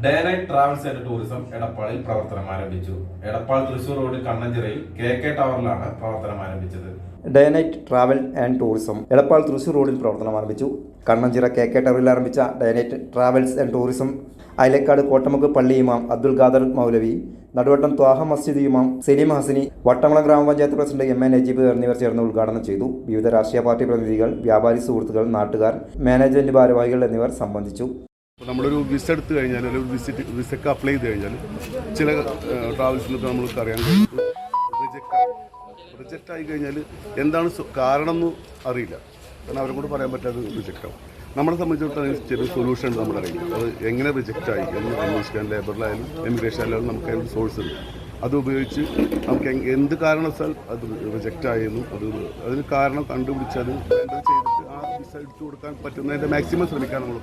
Day night travels and tourism എടപ്പാളിൽ പ്രവർത്തനം ആരംഭിച്ചു. എടപ്പാൾ തൃശൂർ റോഡ് കണ്ണഞ്ചിറയിൽ കെ ടവറിലാണ് പ്രവർത്തനം ആരംഭിച്ചത്. Day night travel and tourism Edappal Thrissur റോഡിൽ പ്രവർത്തനം ആരംഭിച്ചു. കണ്ണഞ്ചിറ കെ ടവറിൽ ആരംഭിച്ച day night travels and tourism Ayalakkad Kottamukku പള്ളി ഇമാം അബ്ദുൽ ഖാദർ മൗലവി, നടുവട്ടം ത്വാഹ മസ്ജിദ് ഇമാം സലീം ഹസനി, വട്ടമളം ഗ്രാമപഞ്ചായത്ത് പ്രസിഡന്റ് എം എ നജീബ് എന്നിവർ ചേർന്ന് ഉദ്ഘാടനം ചെയ്തു. വിവിധ രാഷ്ട്രീയ പാർട്ടി പ്രതിനിധികൾ, വ്യാപാരി സുഹൃത്തുക്കൾ, നാട്ടുകാർ, മാനേജ്മെന്റ് ഭാരവാഹികൾ എന്നിവർ സംബന്ധിച്ചു. നമ്മളൊരു വിസ എടുത്തു കഴിഞ്ഞാൽ, അല്ലെങ്കിൽ വിസയ്ക്ക് അപ്ലൈ ചെയ്ത് കഴിഞ്ഞാൽ ചില ട്രാവൽസിനൊക്കെ നമ്മൾക്ക് അറിയാൻ റിജക്റ്റ് ആയി കഴിഞ്ഞാൽ എന്താണ് കാരണം എന്ന് അറിയില്ല. കാരണം അവരെ കൂടെ പറയാൻ പറ്റാതെ റിജക്റ്റ് ആവും. നമ്മളെ സംബന്ധിച്ചിടത്തോളം ചെറിയ സൊല്യൂഷൻ നമ്മൾ അറിയില്ല. അത് എങ്ങനെ റിജക്റ്റ് ആയി എന്ന് അന്വേഷിക്കാൻ ലേബറിലായാലും എമിഗ്രേഷനിലായാലും നമുക്ക് അതിന് സോഴ്സ് ഉണ്ട്. അത് ഉപയോഗിച്ച് നമുക്ക് എന്ത് കാരണവശാൽ അത് റിജക്റ്റ് ആയെന്നും അതിന് കാരണം കണ്ടുപിടിച്ച് അത് ചെയ്തിട്ട് ആ വിസ എടുത്തു കൊടുക്കാൻ പറ്റുന്നതിൻ്റെ മാക്സിമം ശ്രമിക്കാൻ നമ്മൾ